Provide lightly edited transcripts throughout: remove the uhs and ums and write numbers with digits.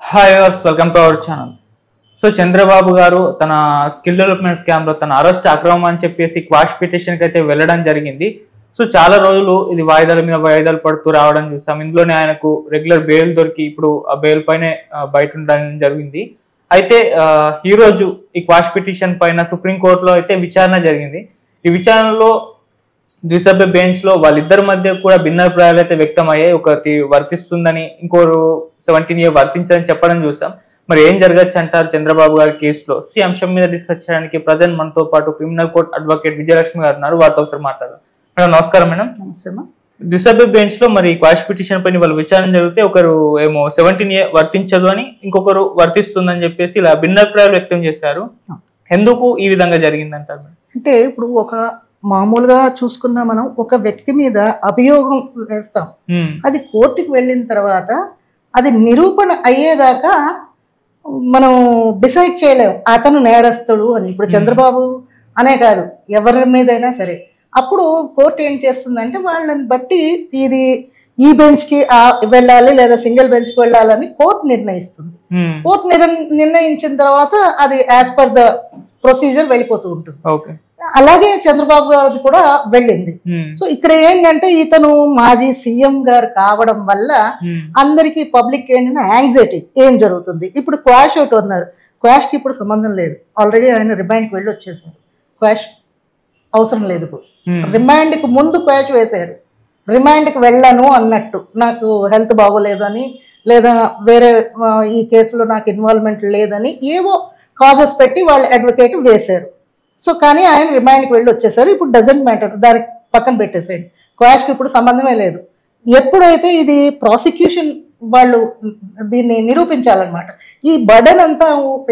Hi viewers welcome to our channel. So Chandrababu గారు తన skill development scam లో తన అరెస్ట్ అక్రమం అని చెప్పేసి క్వాష్ పిటిషన్ కి అయితే వెళ్ళడం జరిగింది. సో చాలా రోజులు ఇది వాయిదాల మీద వాయిదాలు పడుతూ రావడం చూసాం. ఇందులోనే ఆయనకు రెగ్యులర్ బెయిల్ దొరికి ఇప్పుడు ఆ బెయిల్ పైనే బయట ఉండడం జరిగింది. అయితే ఈ రోజు ఈ క్వాష్ పిటిషన్ పైన సుప్రీంకోర్టులో అయితే విచారణ జరిగింది. ఈ విచారణలో ద్విసభ్య బెంచ్ లో వాళ్ళిద్దరి మధ్య కూడా భిన్నాభిప్రాయాలు అయితే వ్యక్తం అయ్యాయి. ఒకటి వర్తిస్తుందని, ఇంకోరు 17 years వర్తించదని చెప్పడం చూసాం. మరి ఏం జరగచ్చు అంటారు చంద్రబాబు గారి కేసులో? ఈ అంశం మీద డిస్కస్ చేయడానికి ప్రజెంట్ మనతో పాటు క్రిమినల్ కోర్ట్ అడ్వకేట్ విజయలక్ష్మి గారు ఉన్నారు. వారితో ఒకసారి మాట్లాడదాం. మేడం నమస్కారం. మేడం ద్విసభ్య బెంచ్ లో మరి క్వాష్ పిటిషన్ పైన వాళ్ళు విచారణ జరిగితే ఒకరు ఏమో 17 years వర్తించదు అని, ఇంకొకరు వర్తిస్తుందని చెప్పేసి ఇలా భిన్నాభిప్రాయాలు వ్యక్తం చేశారు. ఎందుకు ఈ విధంగా జరిగిందంటారు? అంటే ఇప్పుడు ఒక మామూలుగా చూసుకున్నా మనం ఒక వ్యక్తి మీద అభియోగం వేస్తాం, అది కోర్టుకు వెళ్ళిన తర్వాత అది నిరూపణ అయ్యేదాకా మనం డిసైడ్ చేయలేము అతను నేరస్తుడు అని. ఇప్పుడు చంద్రబాబు అనే కాదు, ఎవరి మీదైనా సరే. అప్పుడు కోర్టు ఏం చేస్తుందంటే వాళ్ళని బట్టి ఇది ఈ బెంచ్కి వెళ్ళాలి లేదా సింగిల్ బెంచ్కి వెళ్ళాలని కోర్టు నిర్ణయిస్తుంది. కోర్టు నిర్ణయించిన తర్వాత అది యాజ్ పర్ ద ప్రొసీజర్ వెళ్ళిపోతూ ఉంటుంది. అలాగే చంద్రబాబు గారిది కూడా వెళ్ళింది. సో ఇక్కడ ఏంటంటే ఇతను మాజీ సీఎం గారు కావడం వల్ల అందరికి పబ్లిక్ ఏంటంటే యాంగ్జైటీ, ఏం జరుగుతుంది. ఇప్పుడు క్వాష్ ఒకటి ఉన్నారు, క్వాష్ కి ఇప్పుడు సంబంధం లేదు, ఆల్రెడీ ఆయన రిమాండ్కి వెళ్ళి వచ్చేసారు. క్వాష్ అవసరం లేదు. ఇప్పుడు రిమాండ్కి ముందు క్వాష్ వేశారు, రిమాండ్కి వెళ్ళను అన్నట్టు, నాకు హెల్త్ బాగోలేదని లేదా వేరే ఈ కేసులో నాకు ఇన్వాల్వ్మెంట్ లేదని ఏవో కాజెస్ పెట్టి వాళ్ళు అడ్వకేట్ వేశారు. సో కానీ ఆయన రిమాండ్కి వెళ్ళి వచ్చేసారు. ఇప్పుడు డజంట్ మ్యాటర్, దానికి పక్కన పెట్టేసేయండి. క్వాష్కి ఇప్పుడు సంబంధమే లేదు. ఎప్పుడైతే ఇది ప్రాసిక్యూషన్ వాళ్ళు దీన్ని నిరూపించాలన్నమాట, ఈ బర్డన్ అంతా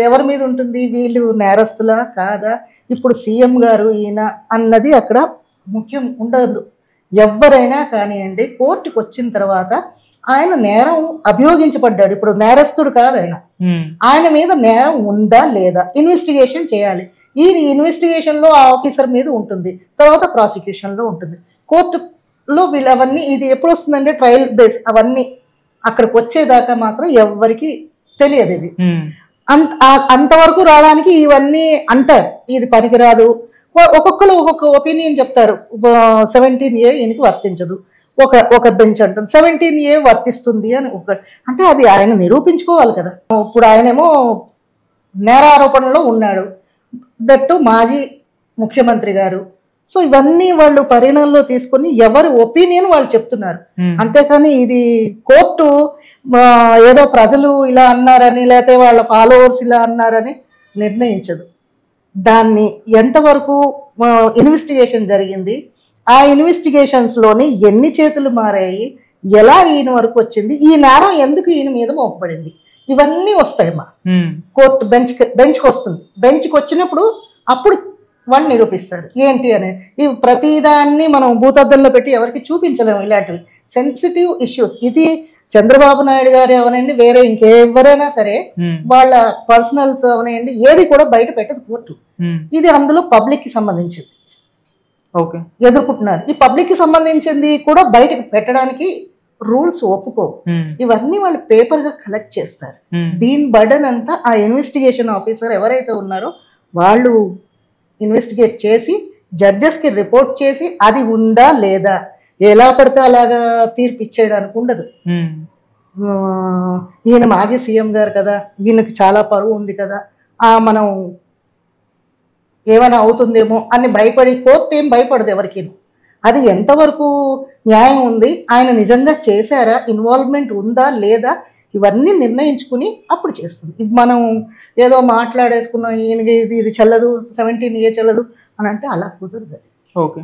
ఎవరి మీద ఉంటుంది, వీళ్ళు నేరస్తులా కాదా, ఇప్పుడు సీఎం గారు ఈయన అన్నది అక్కడ ముఖ్యం ఉండదు. ఎవరైనా కానివ్వండి, కోర్టుకు వచ్చిన తర్వాత ఆయన నేరం అభియోగించబడ్డాడు, ఇప్పుడు నేరస్తుడు కాదు ఆయన. ఆయన మీద నేరం ఉందా లేదా ఇన్వెస్టిగేషన్ చేయాలి. ఈ ఇన్వెస్టిగేషన్ లో ఆ ఆఫీసర్ మీద ఉంటుంది, తర్వాత ప్రాసిక్యూషన్ లో ఉంటుంది. కోర్టులో వీళ్ళు అవన్నీ ఇది ఎప్పుడు వస్తుందంటే ట్రయల్ బేస్ అవన్నీ అక్కడికి వచ్చేదాకా మాత్రం ఎవరికి తెలియదు. ఇది అంతవరకు రావడానికి ఇవన్నీ అంటారు, ఇది పనికిరాదు. ఒక్కొక్కరు ఒక్కొక్క ఒపీనియన్ చెప్తారు. 17 years ఈయనకి వర్తించదు, ఒక బెంచ్ అంటుంది 17 years వర్తిస్తుంది అని. అంటే అది ఆయన నిరూపించుకోవాలి కదా. ఇప్పుడు ఆయనేమో నేరారోపణలో ఉన్నాడు, దట్టు మాజీ ముఖ్యమంత్రి గారు. సో ఇవన్నీ వాళ్ళు పరిగణనలో తీసుకొని ఎవరి ఒపీనియన్ వాళ్ళు చెప్తున్నారు. అంతేకాని ఇది కోర్టు ఏదో ప్రజలు ఇలా అన్నారని లేకపోతే వాళ్ళ ఫాలోవర్స్ ఇలా అన్నారని నిర్ణయించదు. దాన్ని ఎంతవరకు ఇన్వెస్టిగేషన్ జరిగింది, ఆ ఇన్వెస్టిగేషన్స్లోని ఎన్ని చేతులు మారాయి, ఎలా ఈయన వరకు వచ్చింది, ఈ నేరం ఎందుకు ఈయన మీద మోపబడింది, ఇవన్నీ వస్తాయమ్మా. కోర్టు బెంచ్కి వస్తుంది. బెంచ్కి వచ్చినప్పుడు అప్పుడు వాళ్ళు నిరూపిస్తారు ఏంటి అనేది. ఈ ప్రతిదాన్ని మనం భూతద్దంలో పెట్టి ఎవరికి చూపించలేము. ఇలాంటివి సెన్సిటివ్ ఇష్యూస్. ఇది చంద్రబాబు నాయుడు గారు అవనండి, వేరే ఇంకెవరైనా సరే వాళ్ళ పర్సనల్స్ అవనండి, ఏది కూడా బయట పెట్టదు కోర్టు. ఇది అందులో పబ్లిక్ కి సంబంధించింది ఎదుర్కొంటున్నారు. ఈ పబ్లిక్ కి సంబంధించింది కూడా బయటకు పెట్టడానికి రూల్స్ ఒప్పుకో. ఇవన్నీ వాళ్ళు పేపర్ గా కలెక్ట్ చేస్తారు. దీని బర్డన్ అంతా ఆ ఇన్వెస్టిగేషన్ ఆఫీసర్ ఎవరైతే ఉన్నారో వాళ్ళు ఇన్వెస్టిగేట్ చేసి జడ్జెస్ కి రిపోర్ట్ చేసి అది ఉందా లేదా, ఎలా పడితే అలాగా తీర్పు ఇచ్చేయడానికి ఉండదు. ఈయన మాజీ సీఎం గారు కదా, ఈయనకి చాలా పరువు ఉంది కదా, మనం ఏమైనా అవుతుందేమో అని భయపడి కోర్టు ఏం భయపడదు ఎవరికి. అది ఎంతవరకు న్యాయం ఉంది, ఆయన నిజంగా చేశారా, ఇన్వాల్వ్మెంట్ ఉందా లేదా, ఇవన్నీ నిర్ణయించుకుని అప్పుడు చేస్తుంది. మనం ఏదో మాట్లాడేసుకున్నాం ఈయనకి ఇది చెల్లదు 17 years చెల్లదు అని అంటే అలా కుదరదు. అది ఓకే,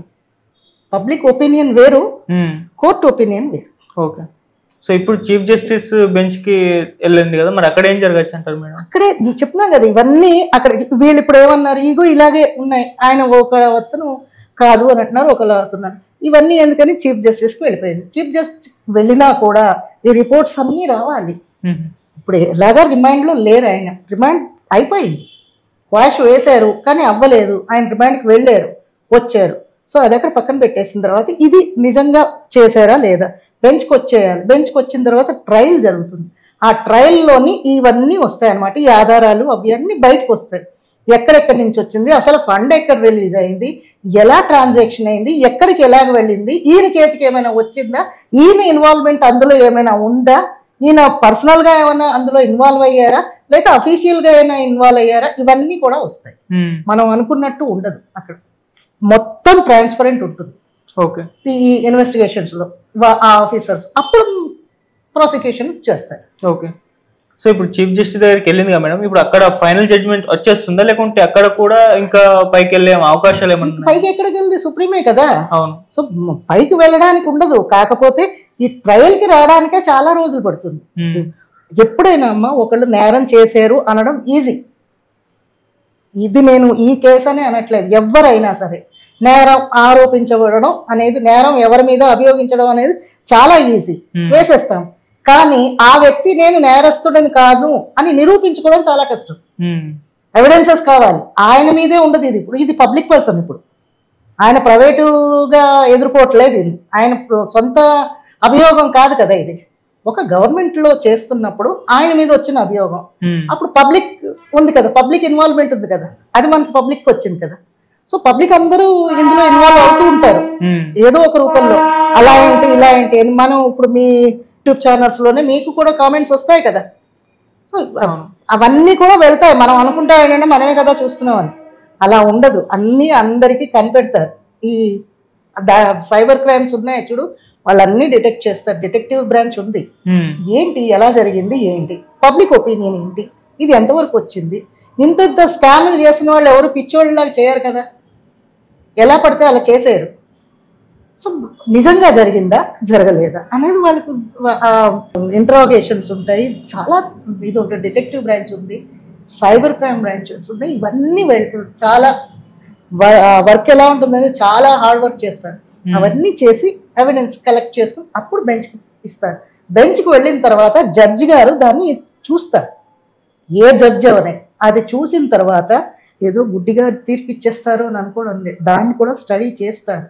పబ్లిక్ ఒపీనియన్ వేరు, కోర్టు ఒపీనియన్ వేరు. ఓకే. సో ఇప్పుడు చీఫ్ జస్టిస్ బెంచ్ కి వెళ్ళింది కదా, మరి అక్కడ ఏం జరగచ్చు అంటారు మేడం? అక్కడే చెప్తున్నా కదా, ఇవన్నీ అక్కడ వీళ్ళు ఇప్పుడు ఏమన్నారు, ఇగో ఇలాగే ఉన్నాయి, ఆయన ఒక అతను కాదు అని అంటున్నారు, ఒకళ్ళు అవుతున్నారు. ఇవన్నీ ఎందుకని చీఫ్ జస్టిస్కి వెళ్ళిపోయింది. చీఫ్ జస్టిస్ వెళ్ళినా కూడా ఈ రిపోర్ట్స్ అన్నీ రావాలి. ఇప్పుడు ఎలాగా రిమాండ్లో లేరు, ఆయన రిమాండ్ అయిపోయింది, క్వాష్ వేశారు కానీ అవ్వలేదు, ఆయన రిమాండ్కి వెళ్ళారు వచ్చారు. సో అది అక్కడ పక్కన పెట్టేసిన తర్వాత ఇది నిజంగా చేశారా లేదా బెంచ్కి వచ్చేయాలి. బెంచ్కి వచ్చిన తర్వాత ట్రయల్ జరుగుతుంది. ఆ ట్రయల్లోని ఇవన్నీ వస్తాయి అన్నమాట. ఈ ఆధారాలు అవన్నీ బయటకు వస్తాయి. ఎక్కడెక్కడి నుంచి వచ్చింది, అసలు ఫండ్ ఎక్కడ రిలీజ్ అయింది, ఎలా ట్రాన్సాక్షన్ అయింది, ఎక్కడికి ఎలాగ వెళ్ళింది, ఈయన చేతికి ఏమైనా వచ్చిందా, ఈయన ఇన్వాల్వ్మెంట్ అందులో ఏమైనా ఉందా, ఈయన పర్సనల్గా ఏమైనా అందులో ఇన్వాల్వ్ అయ్యారా, లేకపోతే అఫీషియల్గా ఏమైనా ఇన్వాల్వ్ అయ్యారా, ఇవన్నీ కూడా వస్తాయి. మనం అనుకున్నట్టు ఉండదు అక్కడ, మొత్తం ట్రాన్స్పరెంట్ ఉంటుంది ఈ ఇన్వెస్టిగేషన్స్లో ఆ ఆఫీసర్స్. అప్పుడు ప్రాసిక్యూషన్ చేస్తారు. ఓకే. సో ఇప్పుడు చీఫ్ జస్టిస్ దగ్గరికి వెళ్ళింది కదా మేడం, ఇప్పుడు అక్కడ ఫైనల్ జడ్జ్మెంట్ వచ్చేస్తుందా, లేకుంటే అక్కడ కూడా ఇంకా పైకి వెళ్ళే అవకాశాలు ఏమన్నా? పైకి ఎక్కడికి వెళ్ళి సుప్రీమే కదా. అవును. సో పైకి వెళ్ళడానికి ఉండదు, కాకపోతే ఈ ట్రయల్ కి రావడానికే చాలా రోజులు పడుతుంది. ఎప్పుడైనా అమ్మా ఒకళ్ళు నేరం చేశారు అనడం ఈజీ. ఇది నేను ఈ కేసు అని అనట్లేదు, ఎవరైనా సరే నేరం ఆరోపించబడడం అనేది, నేరం ఎవరి మీద అభియోగించడం అనేది చాలా ఈజీ, వేసేస్తాం. కానీ ఆ వ్యక్తి నేను నేరస్తుడని కాదు అని నిరూపించుకోవడం చాలా కష్టం. ఎవిడెన్సెస్ కావాలి. ఆయన మీదే ఉండదు ఇది. ఇప్పుడు ఇది పబ్లిక్ పర్సన్, ఇప్పుడు ఆయన ప్రైవేటుగా ఎదుర్కోవట్లేదు, ఇది ఆయన సొంత అభియోగం కాదు కదా, ఇది ఒక గవర్నమెంట్ లో చేస్తున్నప్పుడు ఆయన మీద వచ్చిన అభియోగం. అప్పుడు పబ్లిక్ ఉంది కదా, పబ్లిక్ ఇన్వాల్వ్మెంట్ ఉంది కదా, అది మనకి పబ్లిక్ వచ్చింది కదా. సో పబ్లిక్ అందరూ ఇందులో ఇన్వాల్వ్ అవుతూ ఉంటారు ఏదో ఒక రూపంలో. అలా ఏంటి ఇలా ఏంటి అని మనం ఇప్పుడు మీ యూట్యూబ్ ఛానల్స్ లోనే మీకు కూడా కామెంట్స్ వస్తాయి కదా. సో అవన్నీ కూడా వెళ్తాయి. మనం అనుకుంటా ఏంటంటే మనమే కదా చూస్తున్నాం అని, అలా ఉండదు. అన్నీ అందరికీ కనిపెడతారు. ఈ సైబర్ క్రైమ్స్ ఉన్నాయి చూడు, వాళ్ళన్నీ డిటెక్ట్ చేస్తారు. డిటెక్టివ్ బ్రాంచ్ ఉంది. ఏంటి ఎలా జరిగింది, ఏంటి పబ్లిక్ ఒపీనియన్ ఏంటి, ఇది ఎంతవరకు వచ్చింది. ఇంత స్కామ్లు చేసిన వాళ్ళు ఎవరు పిచ్చోళ్ళలాగా చేయరు కదా, ఎలా పడితే అలా చేసేయరు. సో నిజంగా జరిగిందా జరగలేదా అనేది వాళ్ళకి ఇంట్రాగేషన్స్ ఉంటాయి. చాలా ఇది ఉంటుంది. డిటెక్టివ్ బ్రాంచ్ ఉంది, సైబర్ క్రైమ్ బ్రాంచెస్ ఉన్నాయి. ఇవన్నీ చాలా వర్క్ ఎలా ఉంటుందని చాలా హార్డ్ వర్క్ చేస్తారు. అవన్నీ చేసి ఎవిడెన్స్ కలెక్ట్ చేసుకుని అప్పుడు బెంచ్కి ఇస్తారు. బెంచ్కి వెళ్ళిన తర్వాత జడ్జి గారు దాన్ని చూస్తారు. ఏ జడ్జి అవనే అది చూసిన తర్వాత ఏదో గుడ్డిగా తీర్పిచ్చేస్తారు అని అనుకోవడం లేదు, దాన్ని కూడా స్టడీ చేస్తారు.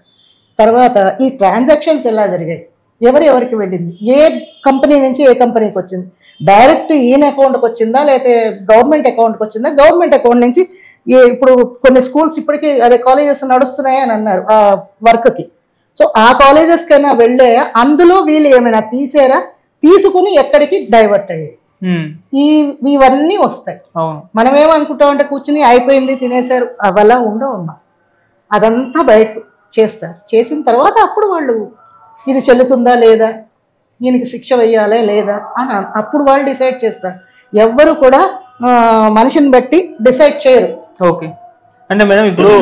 తర్వాత ఈ ట్రాన్సాక్షన్స్ ఎలా జరిగాయి, ఎవరికి వెళ్ళింది, ఏ కంపెనీ నుంచి ఏ కంపెనీకి వచ్చింది, డైరెక్ట్ ఈయన అకౌంట్కి వచ్చిందా లేకపోతే గవర్నమెంట్ అకౌంట్కి వచ్చిందా, గవర్నమెంట్ అకౌంట్ నుంచి ఇప్పుడు కొన్ని స్కూల్స్ ఇప్పటికీ అదే కాలేజెస్ నడుస్తున్నాయి అని అన్నారు ఆ వర్క్కి. సో ఆ కాలేజెస్కైనా వెళ్ళే అందులో వీళ్ళు ఏమైనా తీసారా, తీసుకుని ఎక్కడికి డైవర్ట్ అయ్యాయి, ఇవన్నీ వస్తాయి. మనం ఏమనుకుంటామంటే కూర్చుని అయిపోయింది తినేశారు, అవలా ఉండవమ్మా. అదంతా బయట చేస్తారు. చేసిన తర్వాత అప్పుడు వాళ్ళు ఇది చెల్లుతుందా లేదా, ఈయనకి శిక్ష వేయాలా లేదా అని అప్పుడు వాళ్ళు డిసైడ్ చేస్తారు. ఎవ్వరు కూడా మనిషిని బట్టి డిసైడ్ చేయరు. ఓకే. అంటే మేడం ఇప్పుడు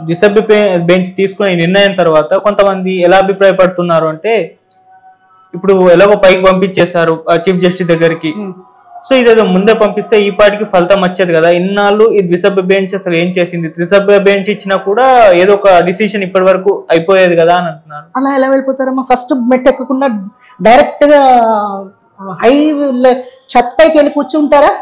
దిశభ్య బెంచ్ తీసుకునే నిర్ణయం తర్వాత కొంతమంది ఎలా అభిప్రాయపడుతున్నారు అంటే, ఇప్పుడు ఎలాగో పైకి పంపించేశారు చీఫ్ జస్టిస్ దగ్గరికి, సో ఇదేదో ముందే పంపిస్తే ఈ పాటికి ఫలితం వచ్చేది కదా, ఇన్నాళ్ళు ఈ ద్విసభ్య బెంచ్ అసలు ఏం చేసింది, త్రిసభ్య బెంచ్ ఇచ్చినా కూడా ఏదో ఒక డిసిషన్ ఇప్పటి వరకు అయిపోయేది కదా అని అంటున్నారు. అలా ఎలా వెళ్ళిపోతారమ్మా, ఫస్ట్ మెట్ ఎక్కకుండా డైరెక్ట్ గా హై ఛత్ పైకి వెళ్ళి కూర్చుంటారా,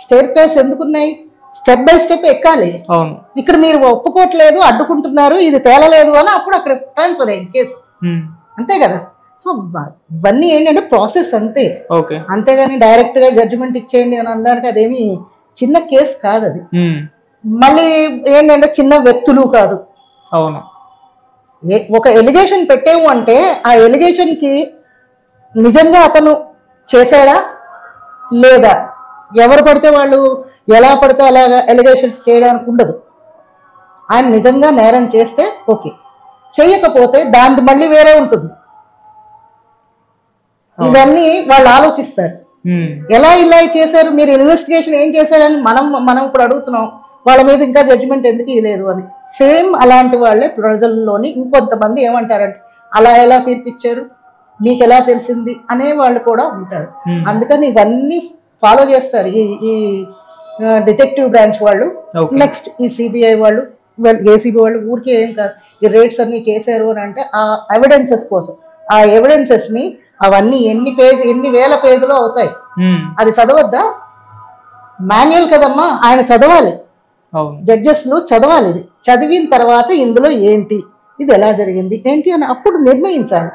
స్టేర్ ప్లేస్ ఎందుకున్నాయి, స్టెప్ బై స్టెప్ ఎక్కాలి. అవును. ఇక్కడ మీరు ఒప్పుకోవట్లేదు, అడ్డుకుంటున్నారు, ఇది తేలలేదు అని అప్పుడు అక్కడ ట్రాన్స్ఫర్ అయింది కేసు, అంతే కదా. సో ఇవన్నీ ఏంటంటే ప్రాసెస్ అంతే. అంతేగాని డైరెక్ట్ గా జడ్జిమెంట్ ఇచ్చేయండి అని అనడానికి అదేమి చిన్న కేసు కాదు అది. మళ్ళీ ఏంటంటే చిన్న వ్యక్తులు కాదు. అవును. ఒక ఎలిగేషన్ పెట్టేము అంటే ఆ ఎలిగేషన్ కి నిజంగా అతను చేశాడా లేదా, ఎవరు పడితే వాళ్ళు ఎలా పడితే అలాగా ఎలిగేషన్స్ చేయడానికి ఉండదు. ఆయన నిజంగా నేరం చేస్తే ఓకే, చేయకపోతే దానికి మళ్ళీ వేరే ఉంటుంది. ఇవన్నీ వాళ్ళు ఆలోచిస్తారు. ఎలా ఇలా చేశారు, మీరు ఇన్వెస్టిగేషన్ ఏం చేశారని మనం ఇప్పుడు అడుగుతున్నాం, వాళ్ళ మీద ఇంకా జడ్జిమెంట్ ఎందుకు ఇవ్వలేదు అని. సేమ్ అలాంటి వాళ్ళే ప్రజల్లోని ఇంకొంతమంది ఏమంటారంటే అలా ఎలా తీర్పిచ్చారు, మీకు ఎలా తెలిసింది అనే వాళ్ళు కూడా ఉంటారు. అందుకని ఇవన్నీ ఫాలో చేస్తారు ఈ డిటెక్టివ్ బ్రాంచ్ వాళ్ళు. నెక్స్ట్ ఈ సిబిఐ వాళ్ళు, ఏసీబీ వాళ్ళు ఊరికే ఏం కాదు, ఈ రేట్స్ అన్ని చేశారు అని అంటే ఆ ఎవిడెన్సెస్ కోసం, ఆ ఎవిడెన్సెస్ ని అవన్నీ ఎన్ని వేల పేజీలో అవుతాయి, అది చదవద్దా, మాన్యువల్ కదమ్మా, ఆయన చదవాలి, జడ్జెస్లు చదవాలి. ఇది చదివిన తర్వాత ఇందులో ఏంటి, ఇది ఎలా జరిగింది ఏంటి అని అప్పుడు నిర్ణయించాలి.